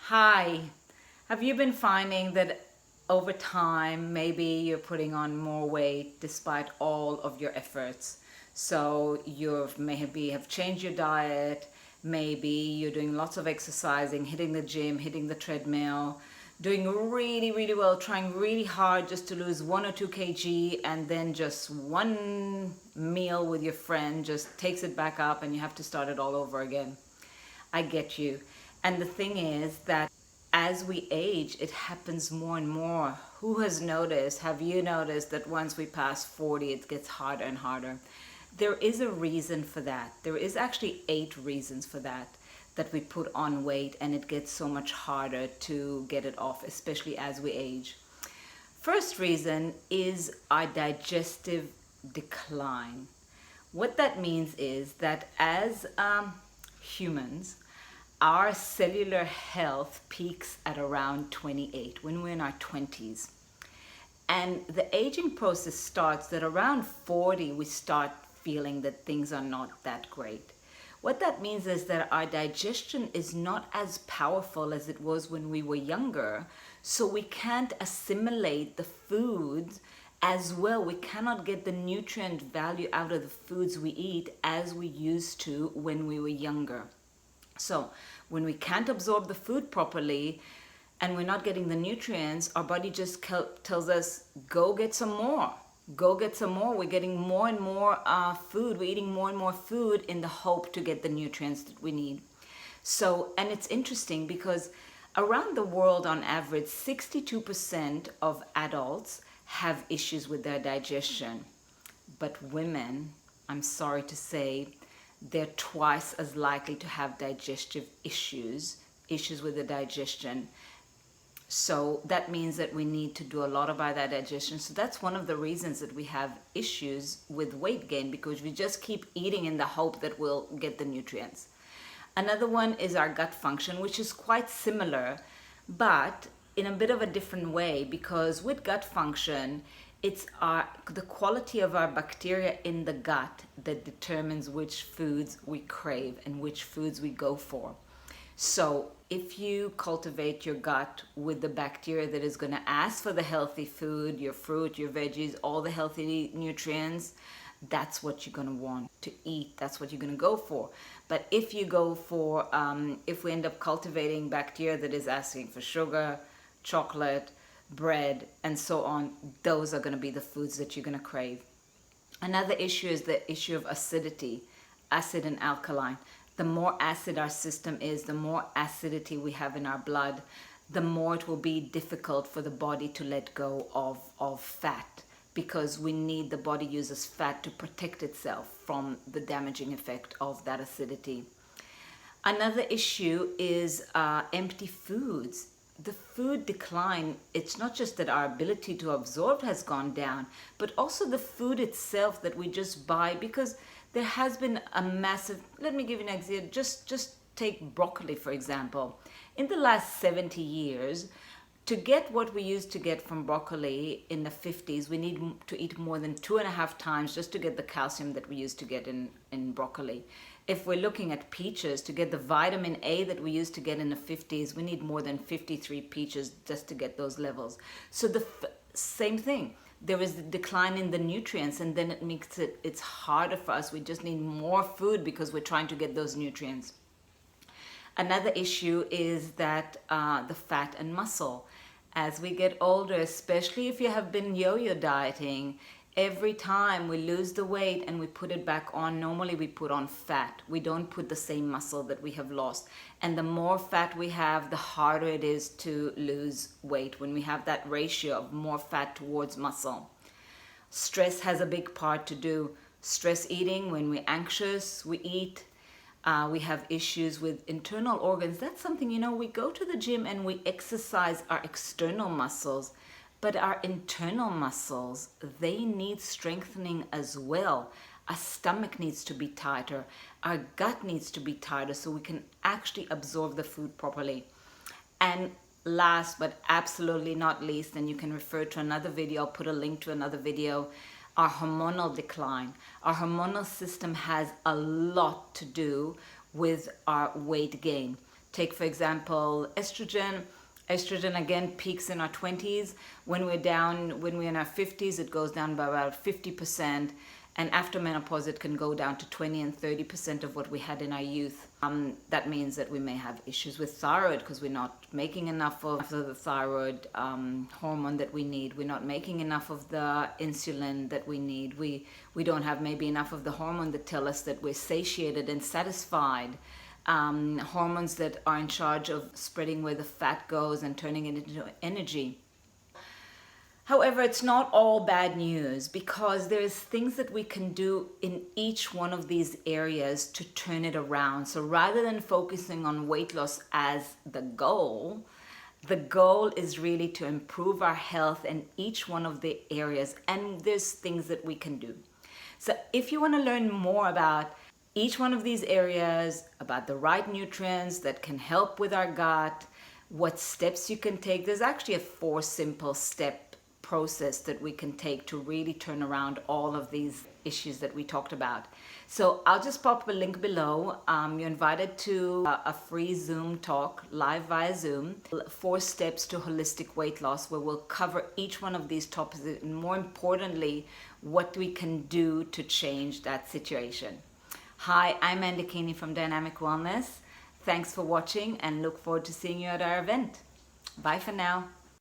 Hi, have you been finding that over time maybe you're putting on more weight despite all of your efforts? So you've maybe have changed your diet, maybe you're doing lots of exercising, hitting the gym, hitting the treadmill, doing really, really well, trying really hard just to lose 1 or 2 kg, and then just one meal with your friend just takes it back up and you have to start it all over again. I get you. And the thing is that as we age, it happens more and more. Who has noticed? Have you noticed that once we pass 40, it gets harder and harder? There is a reason for that. There is actually 8 reasons for that we put on weight and it gets so much harder to get it off, especially as we age. First reason is our digestive decline. What that means is that as humans, our cellular health peaks at around 28 when we're in our 20s. And the aging process starts that around 40, we start feeling that things are not that great. What that means is that our digestion is not as powerful as it was when we were younger, so we can't assimilate the foods as well. We cannot get the nutrient value out of the foods we eat as we used to when we were younger. So when we can't absorb the food properly and we're not getting the nutrients, our body just tells us, go get some more. Go get some more. We're getting more and more food. We're eating more and more food in the hope to get the nutrients that we need. So, and it's interesting because around the world, on average, 62% of adults have issues with their digestion. But women, I'm sorry to say, they're twice as likely to have digestive issues with the digestion. So that means that we need to do a lot about that digestion. So that's one of the reasons that we have issues with weight gain, because we just keep eating in the hope that we'll get the nutrients. Another one is our gut function, which is quite similar, but in a bit of a different way, because with gut function, it's the quality of our bacteria in the gut that determines which foods we crave and which foods we go for. So if you cultivate your gut with the bacteria that is going to ask for the healthy food, your fruit, your veggies, all the healthy nutrients, that's what you're going to want to eat. That's what you're going to go for. But if you go for, if we end up cultivating bacteria that is asking for sugar, chocolate, bread, and so on, those are going to be the foods that you're going to crave. Another issue is the issue of acidity, acid and alkaline. The more acid our system is, the more acidity we have in our blood, the more it will be difficult for the body to let go of fat, because the body uses fat to protect itself from the damaging effect of that acidity. Another issue is empty foods. The food decline, it's not just that our ability to absorb has gone down, but also the food itself that we just buy, because there has been a massive, let me give you an example, just take broccoli for example. In the last 70 years, to get what we used to get from broccoli in the 50s, we need to eat more than 2.5 times just to get the calcium that we used to get in broccoli. If we're looking at peaches, to get the vitamin A that we used to get in the 50s, we need more than 53 peaches just to get those levels. So the same thing. There is a decline in the nutrients, and then it makes it's harder for us. We just need more food because we're trying to get those nutrients. Another issue is that the fat and muscle. As we get older, especially if you have been yo-yo dieting, every time we lose the weight and we put it back on, normally we put on fat. We don't put the same muscle that we have lost. And the more fat we have, the harder it is to lose weight when we have that ratio of more fat towards muscle. Stress has a big part to do. Stress eating, when we're anxious, we eat. We have issues with internal organs. That's something, we go to the gym and we exercise our external muscles, but our internal muscles, they need strengthening as well. Our stomach needs to be tighter. Our gut needs to be tighter so we can actually absorb the food properly. And last but absolutely not least, and you can refer to another video, I'll put a link to another video, our hormonal decline. Our hormonal system has a lot to do with our weight gain. Take, for example, estrogen. Estrogen again peaks in our 20s. When we're in our 50s, it goes down by about 50%. And after menopause, it can go down to 20 and 30% of what we had in our youth. That means that we may have issues with thyroid because we're not making enough of the thyroid hormone that we need. We're not making enough of the insulin that we need. We don't have maybe enough of the hormone that tell us that we're satiated and satisfied. Hormones that are in charge of spreading where the fat goes and turning it into energy. However, it's not all bad news because there's things that we can do in each one of these areas to turn it around. So rather than focusing on weight loss as the goal is really to improve our health in each one of the areas, and there's things that we can do. So if you want to learn more about each one of these areas, about the right nutrients that can help with our gut, what steps you can take, there's actually a 4 simple step process that we can take to really turn around all of these issues that we talked about. So I'll just pop a link below. You're invited to a free Zoom talk live via Zoom, 4 steps to holistic weight loss, where we'll cover each one of these topics and more importantly, what we can do to change that situation. Hi, I'm Mandakini from Dynamic Wellness. Thanks for watching and look forward to seeing you at our event. Bye for now.